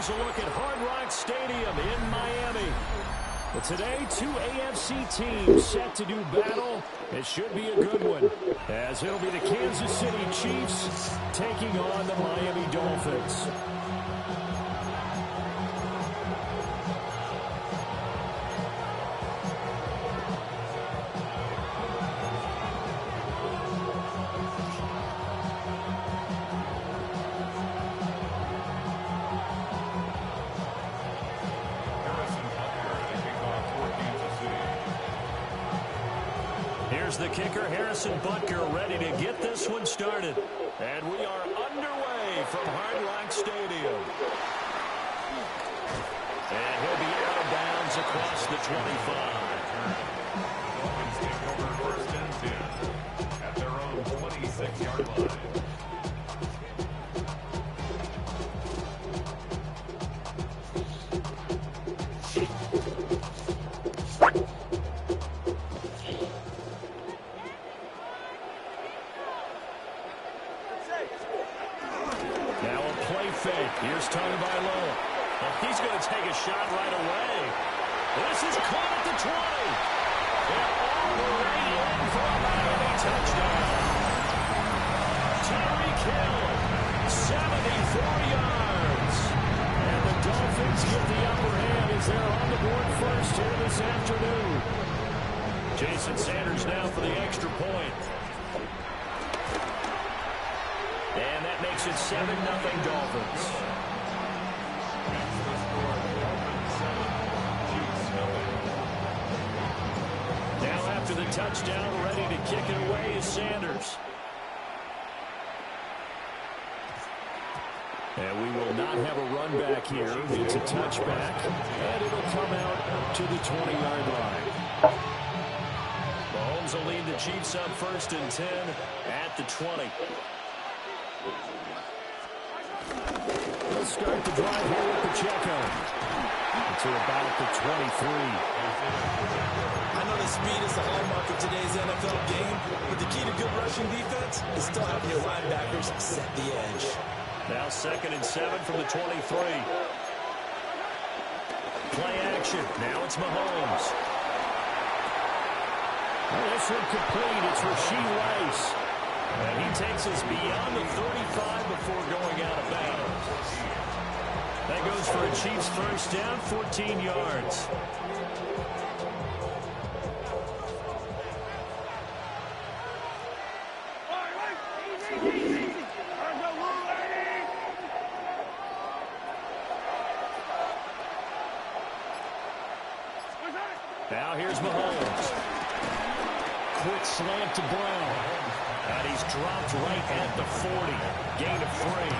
closer look at Hard Rock Stadium in Miami. But today, two AFC teams set to do battle. It should be a good one, as it'll be the Kansas City Chiefs taking on the Miami Dolphins. Here's the kicker, Harrison Butker, ready to get this one started. And we are underway from Hard Rock Stadium. And he'll be out of bounds across the 25. Dolphins take over 1st and 10 at their own 26-yard line. Here's Toine. He's going to take a shot right away. This is caught at the 20. They're all the way in for a Miami touchdown. Tyreek Hill, 74 yards. And the Dolphins get the upper hand as they're on the board first here this afternoon. Jason Sanders now for the extra point. And that makes it 7-0 Dolphins. Now after the touchdown, ready to kick it away is Sanders. And we will not have a run back here. It's a touchback, and it'll come out to the 20-yard line. Mahomes will lead the Chiefs up 1st and 10 at the 20. They'll start the drive here with Pacheco. To about the 23. I know the speed is the hallmark of today's NFL game, but the key to good rushing defense is still having your linebackers set the edge. Now 2nd and 7 from the 23. Play action. Now it's Mahomes. Oh, this one complete. It's Rashee Rice. And he takes us beyond the 35 before going out of bounds. That goes for a Chiefs first down, 14 yards. Now here's Mahomes. Quick slant to Brown. And he's dropped right at the 40. Gain of 3.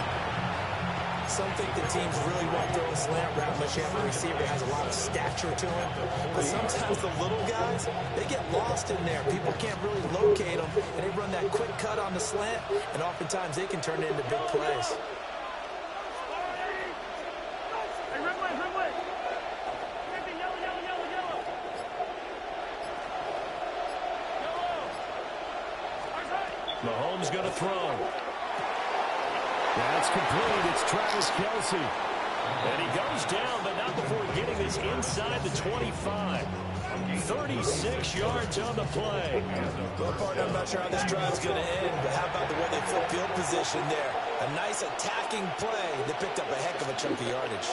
Some think the teams really won't throw a slant route unless you have a receiver that has a lot of stature to him. But sometimes the little guys, they get lost in there. People can't really locate them, and they run that quick cut on the slant, and oftentimes they can turn it into big plays. Mahomes going to throw. That's complete. It's Travis Kelce. And he goes down, but not before getting this inside the 25. 36 yards on the play. Well, partner, I'm not sure how this drive's going to end, but how about the way they flip field position there? A nice attacking play. They picked up a heck of a chunk of yardage.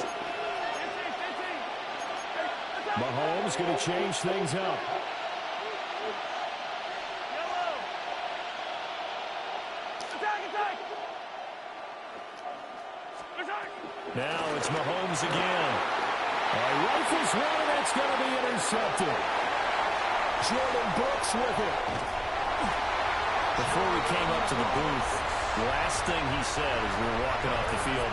Mahomes going to change things up. Now it's Mahomes again. Rifles one, and that's going to be intercepted. Jordan Brooks with it. Before we came up to the booth, the last thing he said as we were walking off the field,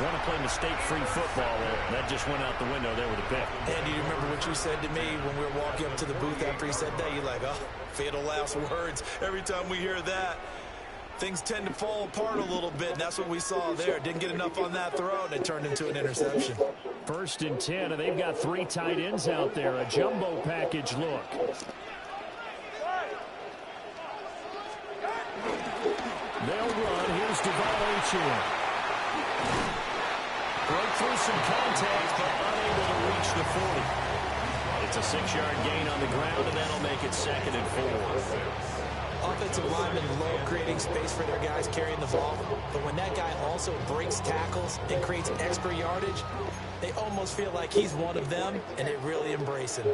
want to play mistake-free football. Well, that just went out the window there with a pick. And do you remember what you said to me when we were walking up to the booth after he said that? You're like, oh, fatal last words. Every time we hear that, things tend to fall apart a little bit, and that's what we saw there. Didn't get enough on that throw, and it turned into an interception. 1st and 10, and they've got 3 tight ends out there. A jumbo package look. They'll run. Here's Devon Achane. Broke through some contact, but unable to reach the 40. It's a 6-yard gain on the ground, and that'll make it 2nd and 4. Offensive linemen love creating space for their guys carrying the ball, but when that guy also breaks tackles and creates extra yardage, they almost feel like he's one of them, and they really embrace him.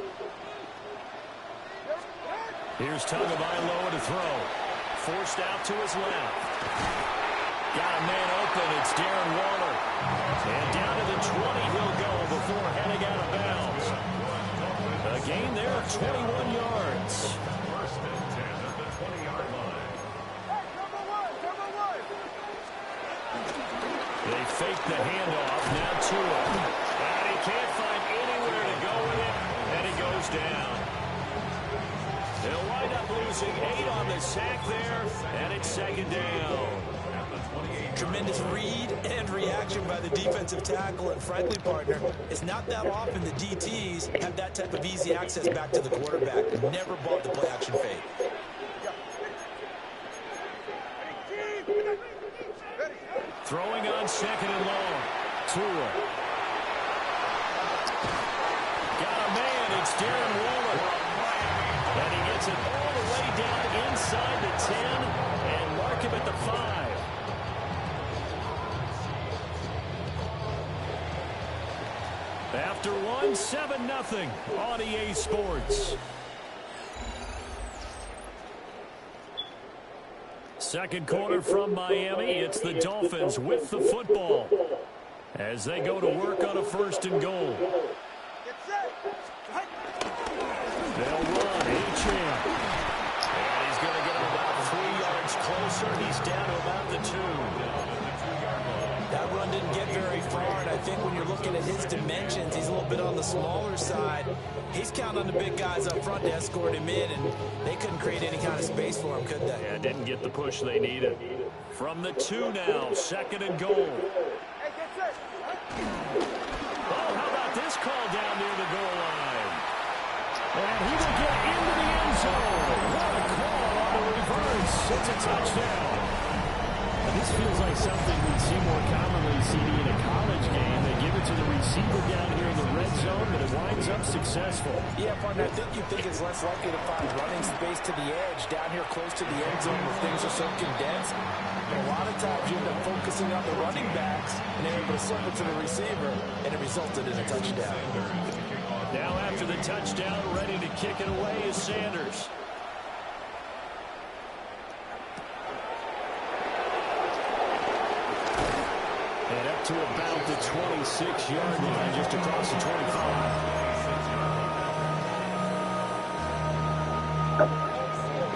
Here's Tagovailoa to throw. Forced out to his left. Got a man open. It's Darren Waller. And down to the 20 he'll go before heading out of bounds. A gain there of 21 yards. First and 10 at the 20-yard line. They fake the handoff. Now Tua. And he can't find anywhere to go with it. And he goes down. They'll wind up losing 8 on the sack there. And it's 2nd down. Tremendous read and reaction by the defensive tackle, and frankly, partner, it's not that often the DTs have that type of easy access back to the quarterback. Never bought the play-action fake. Throwing on 2nd and long. Tua. Got a man. It's Darren Waller. And he gets it all the way down inside the 10 and mark him at the 5. After one, 7-0 on EA Sports. Second quarter from Miami. It's the Dolphins with the football as they go to work on a 1st and goal. They'll run. H.M. And he's going to get him about 3 yards closer. He's down to about the 2. That run didn't get very far, and I think when you're looking at his dimensions, he's a little bit on the smaller side. He's counting on the big guys up front to escort him in, and they couldn't create any kind of space for him, could they? Yeah, didn't get the push they needed. From the 2 now, 2nd and goal. Oh, how about this call down near the goal line? And he will get into the end zone. What a call on the reverse. It's a touchdown. This feels like something we'd see more commonly in a college game. They give it to the receiver down here in the red zone, but it winds up successful. Yeah, partner, I think you think it's less likely to find running space to the edge down here close to the end zone where things are so condensed. A lot of times you end up focusing on the running backs, and they're able to slip it to the receiver, and it resulted in a touchdown. Now after the touchdown, ready to kick it away is Sanders. And up to about the 26-yard line, just across the 25.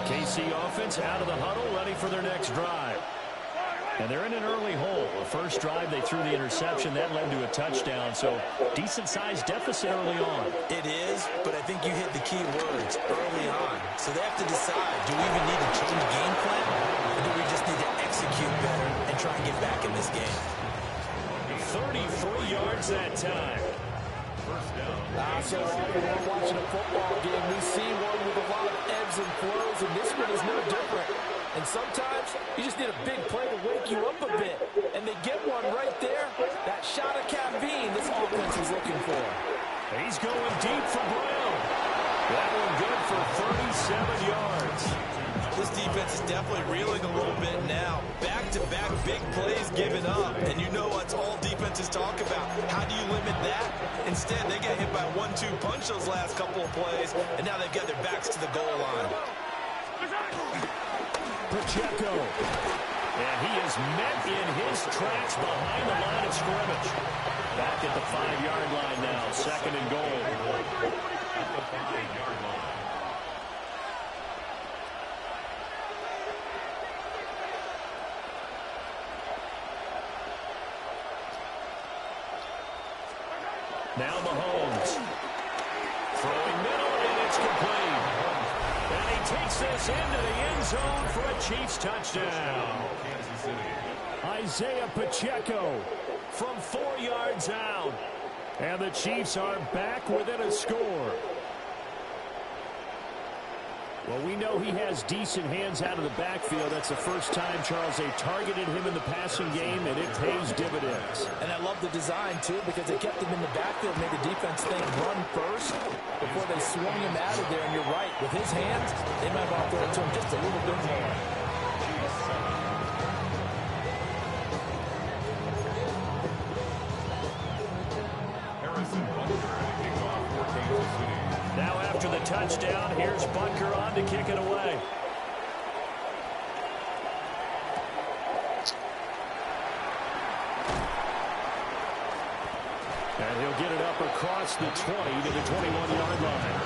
KC offense out of the huddle, ready for their next drive. And they're in an early hole. The first drive, they threw the interception. That led to a touchdown, so decent-sized deficit early on. It is, but I think you hit the key words, early on. So they have to decide, do we even need to change game plan, or do we just need to execute better and try and get back in this game? 33 yards that time. First down. So often when we're watching a football game, we see one with a lot of ebbs and flows, and this one is no different. And sometimes you just need a big play to wake you up a bit. And they get one right there. That shot of caffeine this offense is looking for. He's going deep for Brown. That one good for 37 yards. This defense is definitely reeling a little bit now. Back-to-back big plays given up. And you know what all defenses talk about. How do you limit that? Instead, they get hit by 1-2 punch those last couple of plays. And now they've got their backs to the goal line. Pacheco. And he is met in his tracks behind the line of scrimmage. Back at the 5-yard line now. 2nd and goal. At the 5-yard line. Now Mahomes. Throwing middle, and it's complete. And he takes this into the end zone for a Chiefs touchdown. Kansas City. Isaiah Pacheco from 4 yards out. And the Chiefs are back within a score. Well, we know he has decent hands out of the backfield. That's the first time, Charles, they targeted him in the passing game, and it pays dividends. And I love the design, too, because they kept him in the backfield, made the defense think run first before they swung him out of there. And you're right, with his hands, they might want to throw it to him just a little bit more. Now after the touchdown, here's Bunker on to kick it away. And he'll get it up across the 20 to the 21-yard line.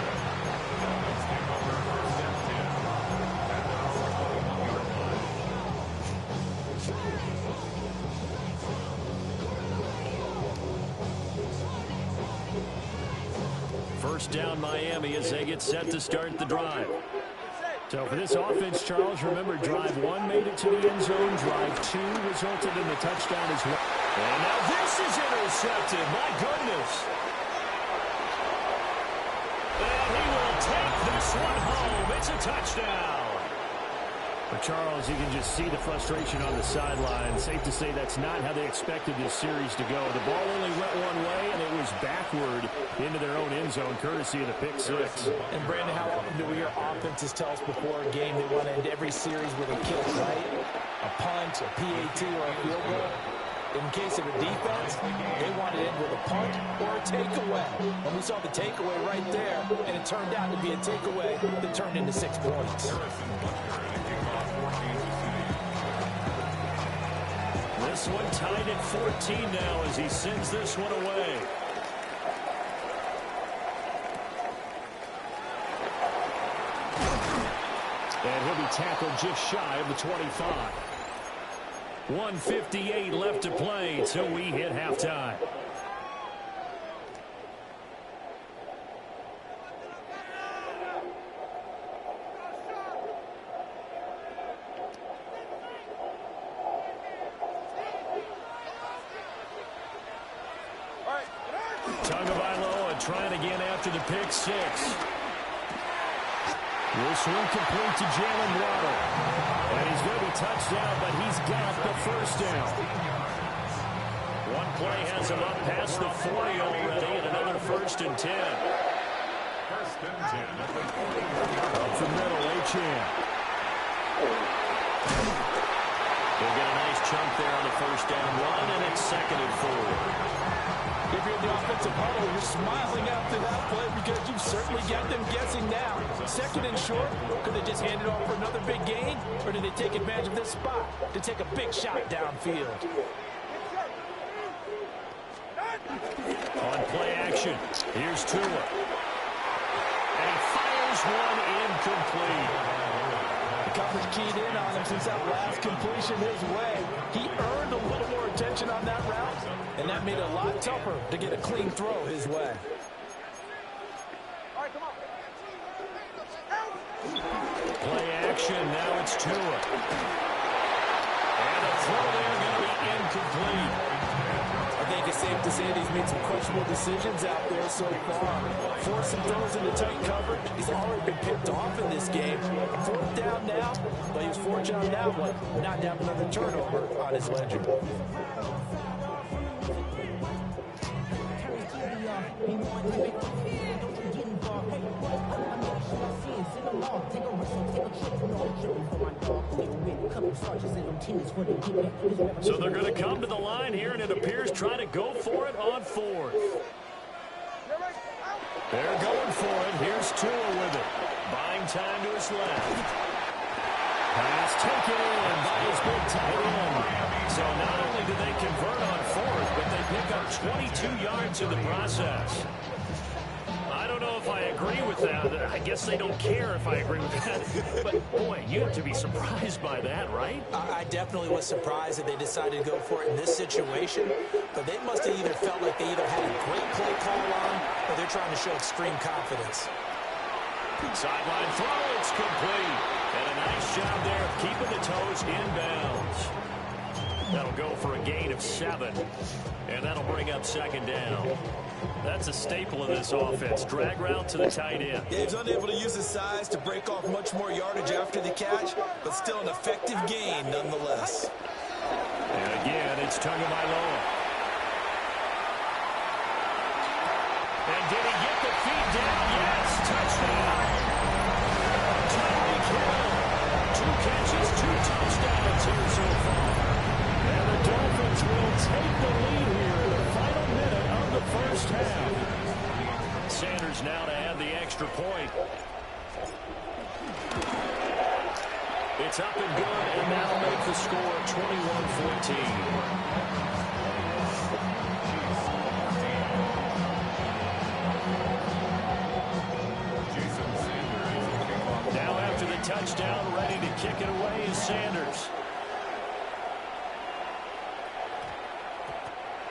First down Miami as they get set to start the drive. So for this offense, Charles, remember drive 1 made it to the end zone. Drive 2 resulted in the touchdown as well. And now this is intercepted. My goodness. And he will take this one home. It's a touchdown. But Charles, you can just see the frustration on the sideline. Safe to say that's not how they expected this series to go. The ball only went one way, and it was backward into their own end zone, courtesy of the pick six. And, Brandon, how often do we hear offenses tell us before a game they want to end every series with a kick, right? A punt, a PAT, or a field goal. In case of the defense, they want to end with a punt or a takeaway. And we saw the takeaway right there, and it turned out to be a takeaway that turned into 6 points. This one tied at 14 now as he sends this one away. And he'll be tackled just shy of the 25. 1:58 left to play till we hit halftime. Tagovailoa trying again after the pick six. This one complete to Jalen Waddle. And he's going to be touched down, but he's got the first down. One play has him up past the 40 already, and another 1st and 10. Up the middle, Achane. They'll get a nice chunk there on the first down run, and it's 2nd and 4. If you're in the offensive huddle, you're smiling after that play because you've certainly got them guessing now. 2nd and short, could they just hand it off for another big gain? Or did they take advantage of this spot to take a big shot downfield? On play action, here's Tua. And he fires one incomplete. The coverage keyed in on him since that last completion his way. He earned a little more attention on that route, and that made it a lot tougher to get a clean throw his way. Play action, now it's Tua. And the throw there going to be incomplete. I think it's safe to say that he's made some questionable decisions out there so far. Forced some throws into tight coverage. He's already been picked off in this game. 4th down now, but he was fortunate on that one, not to have another turnover on his ledger. So they're going to come to the line here, and it appears trying to go for it on 4th. They're going for it. Here's Tua with it. Buying time to his left. Pass taken in by his big tight end. So not only do they convert on 4th, but they pick up 22 yards in the process. I don't know if I agree with that. I guess they don't care if I agree with that. But, boy, you have to be surprised by that, right? I definitely was surprised that they decided to go for it in this situation. But they must have either felt like they either had a great play call on or they're trying to show extreme confidence. Sideline throw, it's complete. And a nice job there of keeping the toes inbounds. That'll go for a gain of 7. And that'll bring up 2nd down. That's a staple of this offense. Drag route to the tight end. Yeah, he's unable to use his size to break off much more yardage after the catch, but still an effective gain nonetheless. And again, it's Tagovailoa. And did he get the feet down? Yes, touchdown. Tyreek Hill. 2 catches, 2 touchdowns here so far. And the Dolphins will take the lead here in the final minute of the first half. Sanders now to add the extra point. It's up and good, and that'll make the score 21-14. Now after the touchdown, ready to kick it away is Sanders.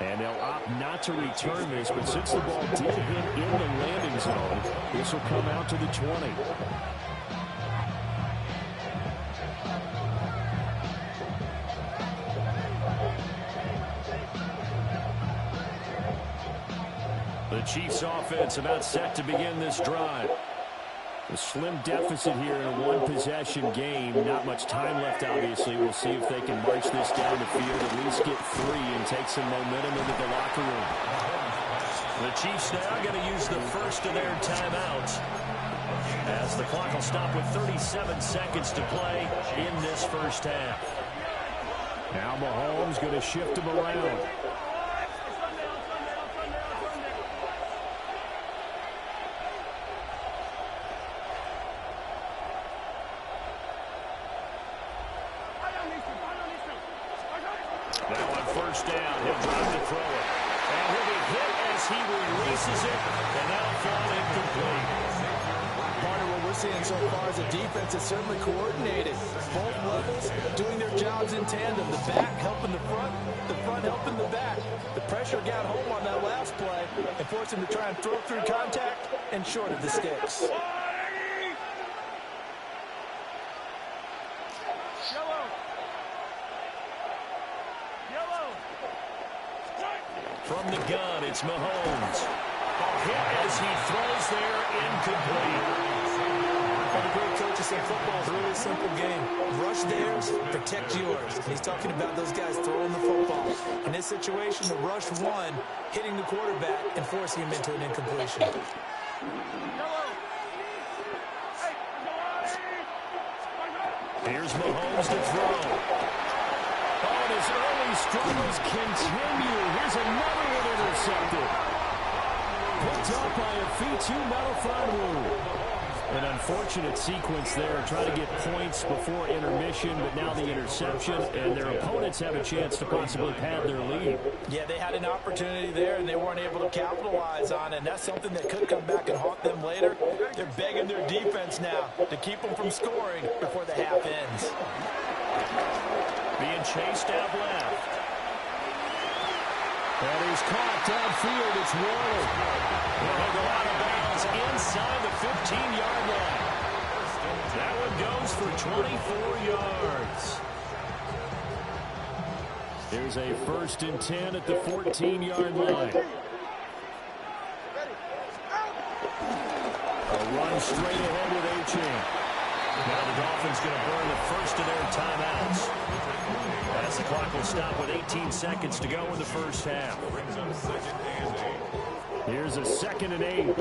And they'll opt not to return this, but since the ball did hit in the landing zone, this will come out to the 20. The Chiefs offense about set to begin this drive. A slim deficit here in a one-possession game. Not much time left, obviously. We'll see if they can march this down the field, at least get 3 and take some momentum into the locker room. The Chiefs now going to use the first of their timeouts, as the clock will stop with 37 seconds to play in this first half. Now Mahomes going to shift him around. Now on first down, he'll drive to throw it. And he'll be hit as he releases it, and that'll fall incomplete. Part of what we're seeing so far is the defense is certainly coordinated. Both levels doing their jobs in tandem. The back helping the front helping the back. The pressure got home on that last play and forced him to try and throw through contact and short of the sticks. From the gun, it's Mahomes. Hit as he throws there, incomplete. One of the great coaches in football is a really simple game. Rush theirs, protect yours. And he's talking about those guys throwing the football. In this situation, the rush one, hitting the quarterback and forcing him into an incompletion. Here's Mahomes to throw. Oh, and his early struggles continue. Here's another one intercepted. Picked up by a feet-2 Melifonwu. An unfortunate sequence there, trying to get points before intermission, but now the interception, and their opponents have a chance to possibly pad their lead. Yeah, they had an opportunity there, and they weren't able to capitalize on it, and that's something that could come back and haunt them later. They're begging their defense now to keep them from scoring before the half ends. Being chased out left. And he's caught downfield. It's Waller. He'll go out of bounds inside the 15-yard line. That one goes for 24 yards. Here's a 1st and 10 at the 14-yard line. A run straight ahead with Achane. Now the Dolphins going to burn the first of their timeouts, as the clock will stop with 18 seconds to go in the first half. Here's a 2nd and 8.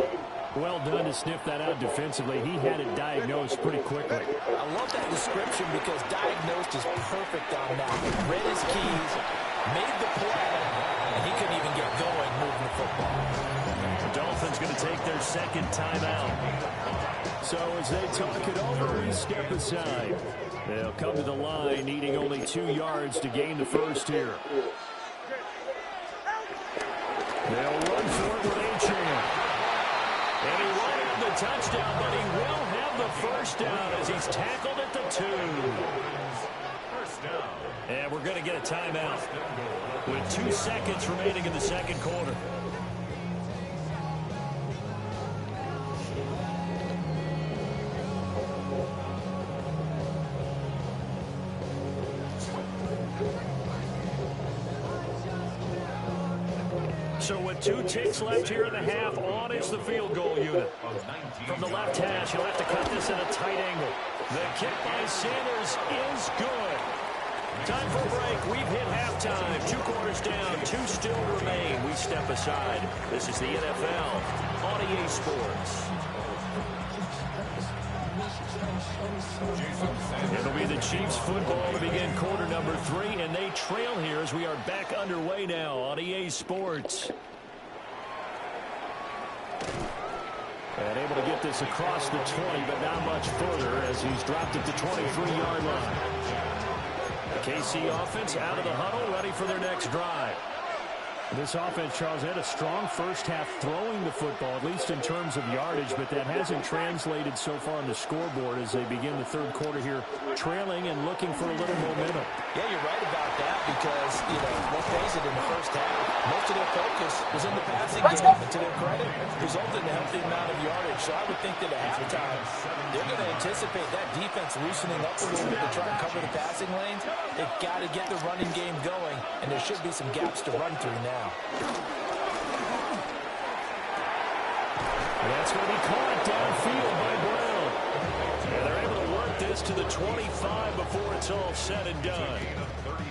Well done to sniff that out defensively. He had it diagnosed pretty quickly. I love that description because diagnosed is perfect on that. Read his keys, made the play, and he couldn't even get going moving the football. The Dolphins going to take their 2nd timeout. So as they talk it over, we step aside. They'll come to the line, needing only 2 yards to gain the first here. They'll run for it with Achane. And he won't have the touchdown, but he will have the first down as he's tackled at the 2. First down. And we're going to get a timeout with 2 seconds remaining in the 2nd quarter. So with 2 ticks left here in the half, on is the field goal unit. From the left hash, he'll have to cut this at a tight angle. The kick by Sanders is good. Time for a break. We've hit halftime. 2 quarters down. 2 still remain. We step aside. This is the NFL on EA Sports. It'll be the Chiefs football to begin quarter number 3, and they trail here as we are back underway now on EA Sports. And able to get this across the 20, but not much further as he's dropped at the 23-yard line. The KC offense out of the huddle, ready for their next drive. This offense, Charles, had a strong first half throwing the football, at least in terms of yardage, but that hasn't translated so far on the scoreboard as they begin the third quarter here, trailing and looking for a little momentum. Yeah, you're right about that because, let's face it, in the first half, most of their focus was in the passing game, and to their credit, resulted in a healthy amount of yardage. So I would think that at halftime, they're going to anticipate that defense loosening up a little bit to try and cover the passing lanes. They've got to get the running game going, and there should be some gaps to run through now. And that's going to be caught downfield by Brown. And they're able to work this to the 25 before it's all said and done.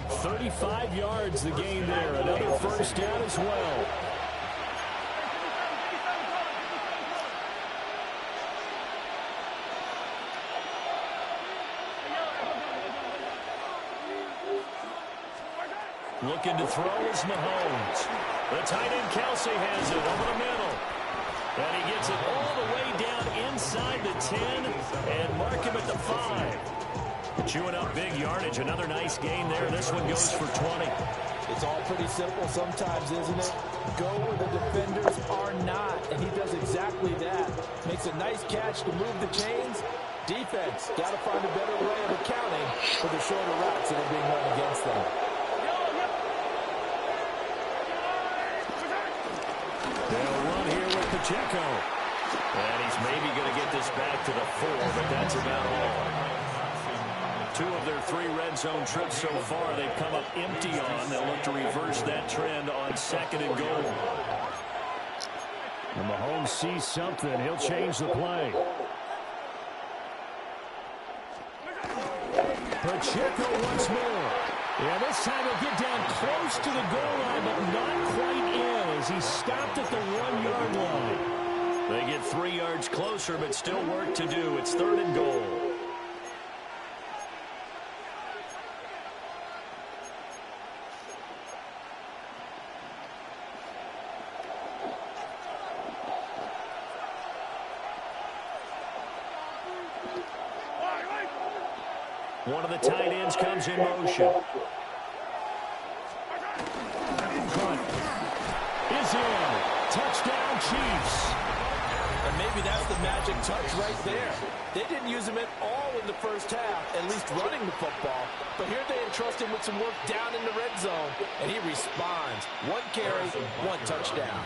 35 yards the gain there. Another first down as well. Looking to throw is Mahomes. The tight end Kelsey has it over the middle. And he gets it all the way down inside the 10 and mark him at the 5. Chewing up big yardage. Another nice gain there. This one goes for 20. It's all pretty simple sometimes, isn't it? Go where the defenders are not, and he does exactly that. Makes a nice catch to move the chains. Defense, got to find a better way of accounting for the shorter routes that are being run against them. They'll run here with Pacheco. And he's maybe going to get this back to the 4, but that's about all. 2 of their 3 red zone trips so far they've come up empty on. They'll look to reverse that trend on 2nd and goal. And Mahomes sees something. He'll change the play. Pacheco once more. Yeah, this time he'll get down close to the goal line, but not quite in as he stopped at the 1-yard line. They get 3 yards closer, but still work to do. It's 3rd and goal. One of the tight ends comes in motion. Hunt is in. Touchdown, Chiefs. And maybe that's the magic touch right there. They didn't use him at all in the first half, at least running the football. But here they entrust him with some work down in the red zone, and he responds. 1 carry, 1 touchdown.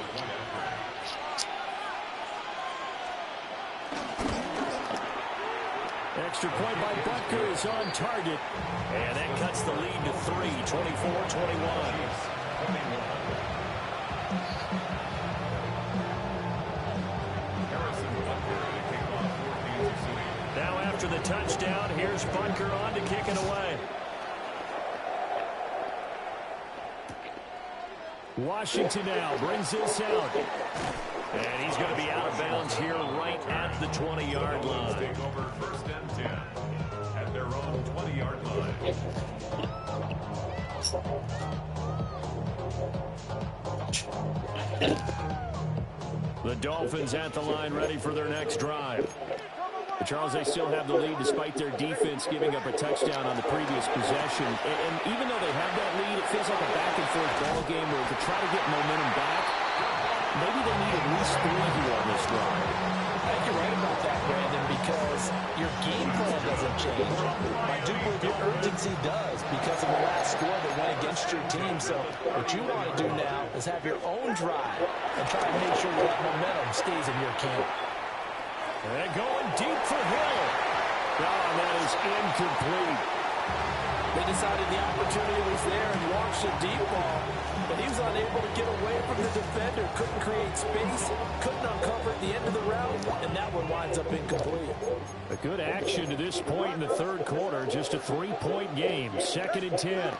Extra point by Butker is on target. And that cuts the lead to 3, 24-21. Now after the touchdown, here's Butker on to kick it away. Washington now brings this out. And he's going to be out of bounds here right at the 20-yard line. Take over 1st and 10 at their own 20-yard line. The Dolphins at the line ready for their next drive. But Charles, they still have the lead despite their defense giving up a touchdown on the previous possession. And even though they have that lead, it feels like a back-and-forth ball game where to try to get momentum back, maybe they need at least 3 here on this drive. I think you're right about that, Brandon, because your game plan doesn't change. I do believe your urgency does because of the last score that went against your team. So what you want to do now is have your own drive and try to make sure that momentum stays in your camp. And going deep for Hill. Oh, and that is incomplete. They decided the opportunity was there and launched a deep ball, but he was unable to get away from the defender, couldn't create space, couldn't uncover at the end of the route, and that one winds up incomplete. A good action to this point in the third quarter, just a 3-point game, 2nd and 10.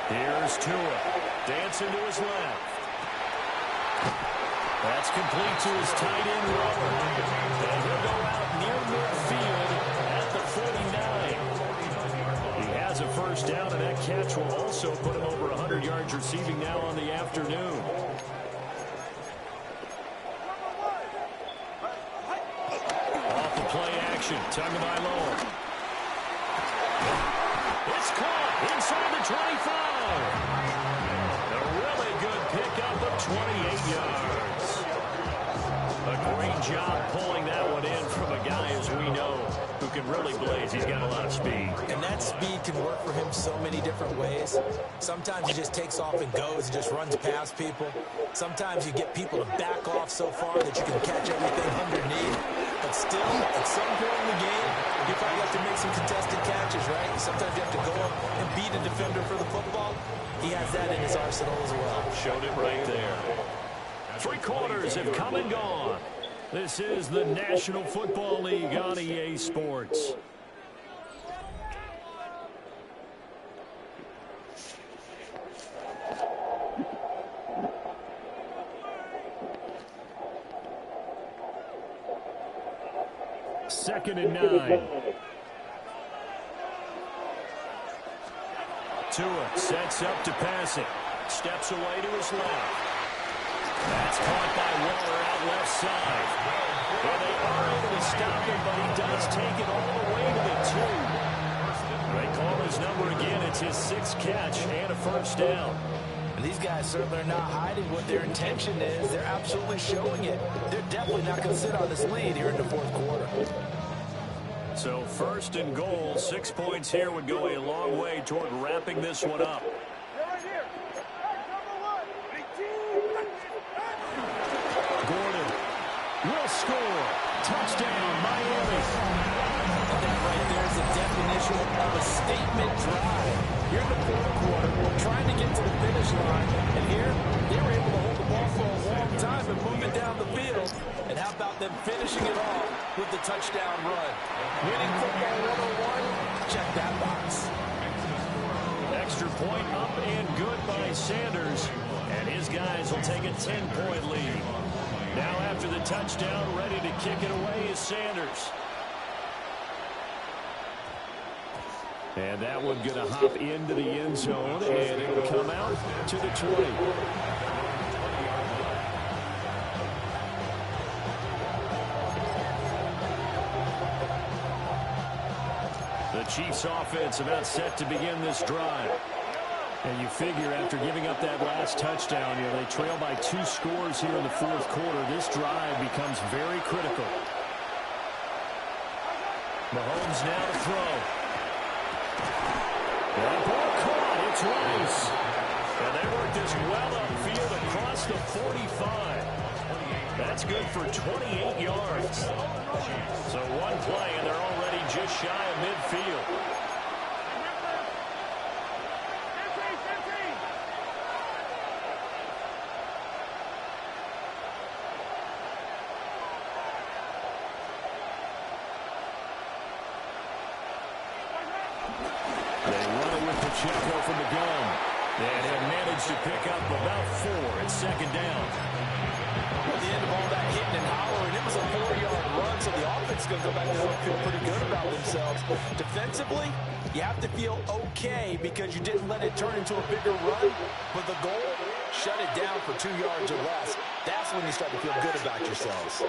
Here's Tua, dancing to his left. That's complete to his tight end, Robert. And he'll go out near midfield at the 49. He has a first down, and that catch will also put him over 100 yards receiving now on the afternoon. Off the play action, Tagovailoa. It's caught inside the 25. A really good pickup of 28 yards. A great job pulling that one in from a guy, as we know, who can really blaze. He's got a lot of speed. And that speed can work for him so many different ways. Sometimes he just takes off and goes and just runs past people. Sometimes you get people to back off so far that you can catch everything underneath. But still, at some point in the game, you probably have to make some contested catches, right? Sometimes you have to go up and beat a defender for the football. He has that in his arsenal as well. Showed it right there. 3 quarters have come and gone. This is the National Football League on EA Sports. Second and 9. Tua sets up to pass it. Steps away to his left. That's caught by Waller out left side. Well, they are able to stop him, but he does take it all the way to the 2. They call his number again. It's his 6th catch and a first down. And these guys certainly are not hiding what their intention is. They're absolutely showing it. They're definitely not going to sit on this lead here in the fourth quarter. So 1st and goal, 6 points here would go a long way toward wrapping this one up. Gordon will score. Touchdown, Miami. And that right there is the definition of a statement drive. You're in the fourth quarter, trying to get to the finish line, and here they were able to hold the ball for a long time and move it down the field. And how about them finishing it off with the touchdown run? Winning football 101, check that box. Extra point up and good by Sanders, and his guys will take a 10-point lead. Now after the touchdown, ready to kick it away is Sanders. And that one going to hop into the end zone, and it will come out to the 20. The Chiefs offense about set to begin this drive. And you figure after giving up that last touchdown, they trail by 2 scores here in the fourth quarter. This drive becomes very critical. Mahomes now to throw. That ball caught. It's Rice. And they work this well upfield across the 45. That's good for 28 yards. So one play, and they're already just shy of midfield. Pacheco from the gun. And he'll manage to pick up about 4 at 2nd down. At the end of all that hitting and hollering, it was a 4-yard run, so the offense is going to go back to home and feel pretty good about themselves. Defensively, you have to feel okay because you didn't let it turn into a bigger run. But the goal, shut it down for 2 yards or less. That's when you start to feel good about yourselves.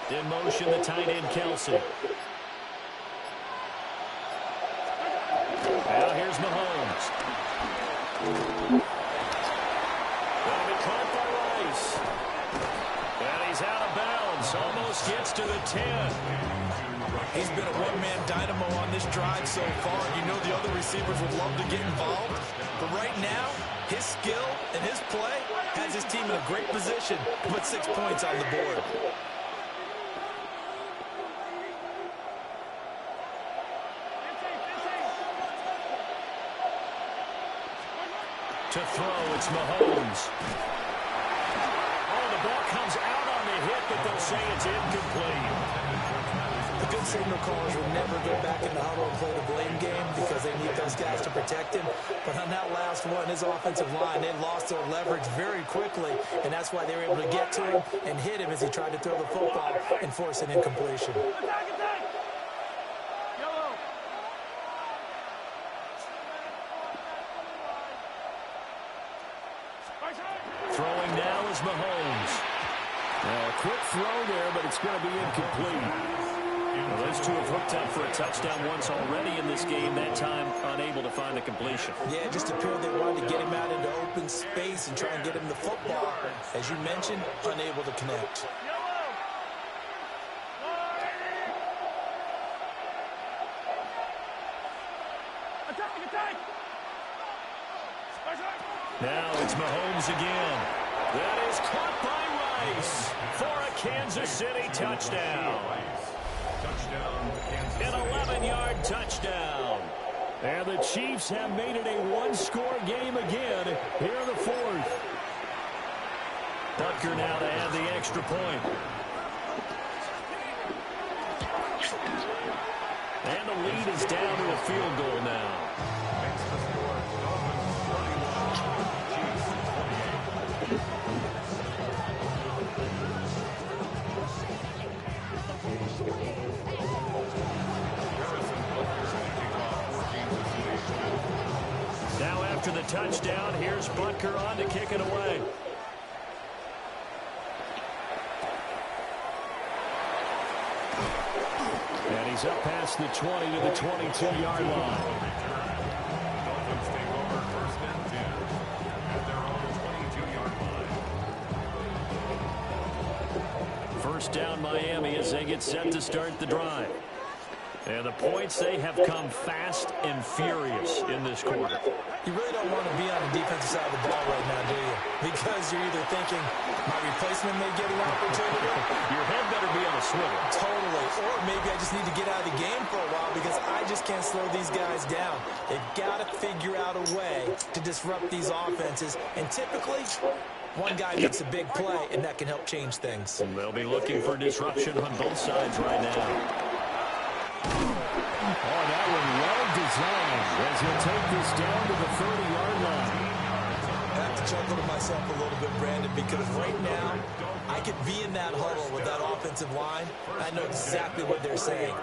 In motion, the tight end, Kelsey. Now here's Mahomes. Going to be caught by Rice. And he's out of bounds. Almost gets to the 10. He's been a one-man dynamo on this drive so far. You know the other receivers would love to get involved. But right now, his skill and his play has his team in a great position to put 6 points on the board. To throw, it's Mahomes. Oh, the ball comes out on the hit, but they'll say it's incomplete. The good signal callers will never go back in the huddle and play the blame game because they need those guys to protect him. But on that last one, his offensive line, they lost their leverage very quickly, and that's why they were able to get to him and hit him as he tried to throw the football and force an incompletion. Throwing now is Mahomes. A quick throw there, but it's going to be incomplete. Well, those two have hooked up for a touchdown once already in this game, that time unable to find the completion. Yeah, it just appeared they wanted to get him out into open space and try and get him the football. As you mentioned, unable to connect. Now it's Mahomes again. That is caught by Rice for a Kansas City touchdown. An 11-yard touchdown. And the Chiefs have made it a one-score game again here in the fourth. Butker now to add the extra point. And the lead is down to a field goal now. Now after the touchdown, here's Butker on to kick it away. And he's up past the 20 to the 22-yard line. Dolphins take over first and 10 at their own 22-yard line. First down Miami as they get set to start the drive. And the points, they have come fast and furious in this quarter. You really don't want to be on the defensive side of the ball right now, do you? Because you're either thinking, my replacement may get an opportunity. Your head better be on a swivel. Totally. Or maybe I just need to get out of the game for a while because I just can't slow these guys down. They've got to figure out a way to disrupt these offenses. And typically, one guy makes a big play, and that can help change things. And they'll be looking for disruption on both sides right now. Oh, that one well designed as he'll take this down to the 30-yard line. I have to chuckle to myself a little bit, Brandon, because right now I could be in that huddle with that offensive line. I know exactly what they're saying.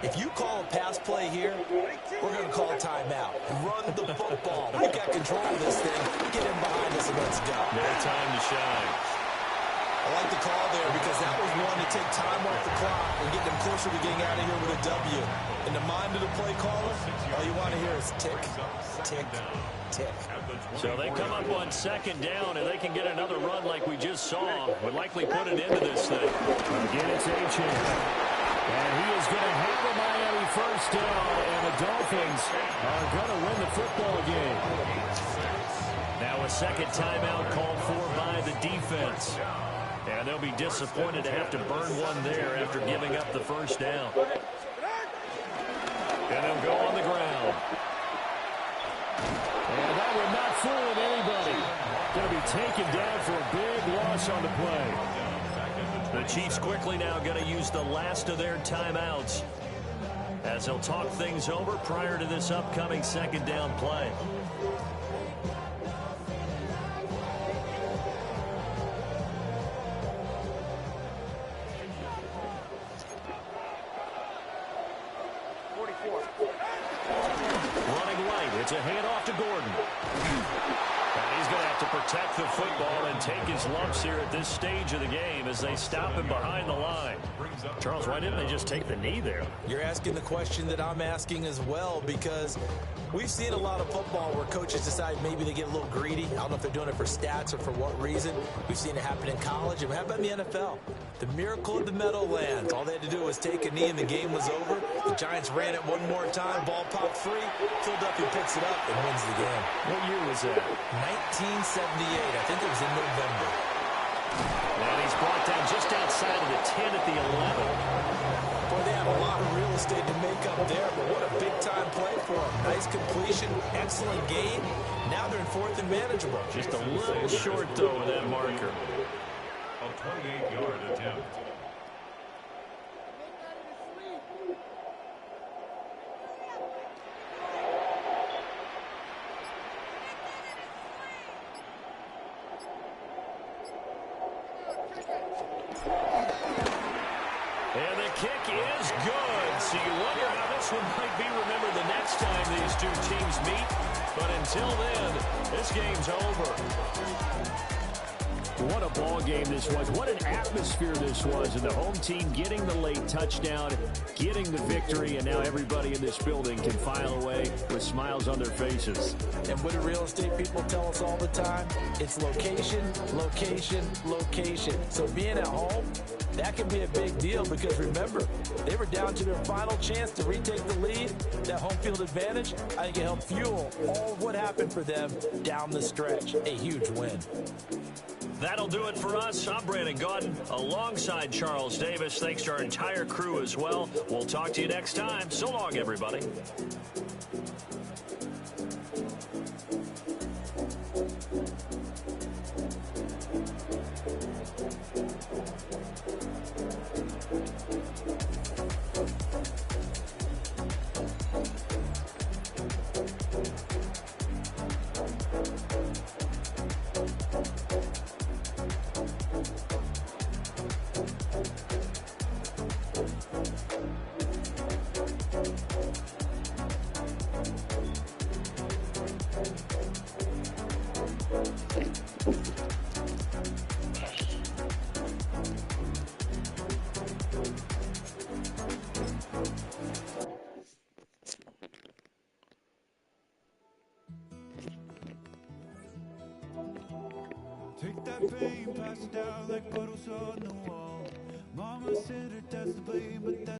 If you call a pass play here, we're going to call a timeout. Run the football. We got control of this thing. Get in behind us and let's go. No time to shine. I like the call there because that was one to take time off the clock and get them closer to getting out of here with a W. In the mind of the play caller, all you want to hear is tick, tick, tick. So they come up on second down, and they can get another run like we just saw. Would likely put an end to this thing. Again, it's Achane. And he is going to have a Miami first down, and the Dolphins are going to win the football game. Now a second timeout called for by the defense. And they'll be disappointed to have to burn one there after giving up the first down. And they'll go on the ground. And that would not fool anybody. Going to be taken down for a big loss on the play. The Chiefs quickly now going to use the last of their timeouts as they'll talk things over prior to this upcoming second down play. Running right, it's a handoff to Gordon. And he's going to have to protect the football and take his lumps here at this stage of the game as they stop him behind the line. Charles, why didn't they just take the knee there? You're asking the question that I'm asking as well, because we've seen a lot of football where coaches decide maybe they get a little greedy. I don't know if they're doing it for stats or for what reason. We've seen it happen in college, and how about in the NFL? The miracle of the Meadowlands. All they had to do was take a knee and the game was over. The Giants ran it one more time, ball popped free, filled up, he picks it up and wins the game. What year was that? 1978. I think it was in November. And he's brought down just outside of the 10 at the 11. Boy, they have a lot of real estate to make up there, but what a big-time play for him. Nice completion, excellent game, Now they're in fourth and manageable. Just a little short, though, with that marker. A 28-yard attempt. And the kick is good. So you wonder how this one might be remembered the next time these two teams meet. But until then, this game's over. What a ball game this was. What an atmosphere this was. And the home team getting the late touchdown, getting the victory, and now everybody in this building can file away with smiles on their faces. And what do real estate people tell us all the time? It's location, location, location. So being at home, that can be a big deal because remember, they were down to their final chance to retake the lead. That home field advantage, I think it helped fuel all of what happened for them down the stretch. A huge win. That'll do it for us. I'm Brandon Gaudin alongside Charles Davis. Thanks to our entire crew as well. We'll talk to you next time. So long, everybody. Take that pain, pass it down like puddles on the wall. Mama said it, that's the blame, but that's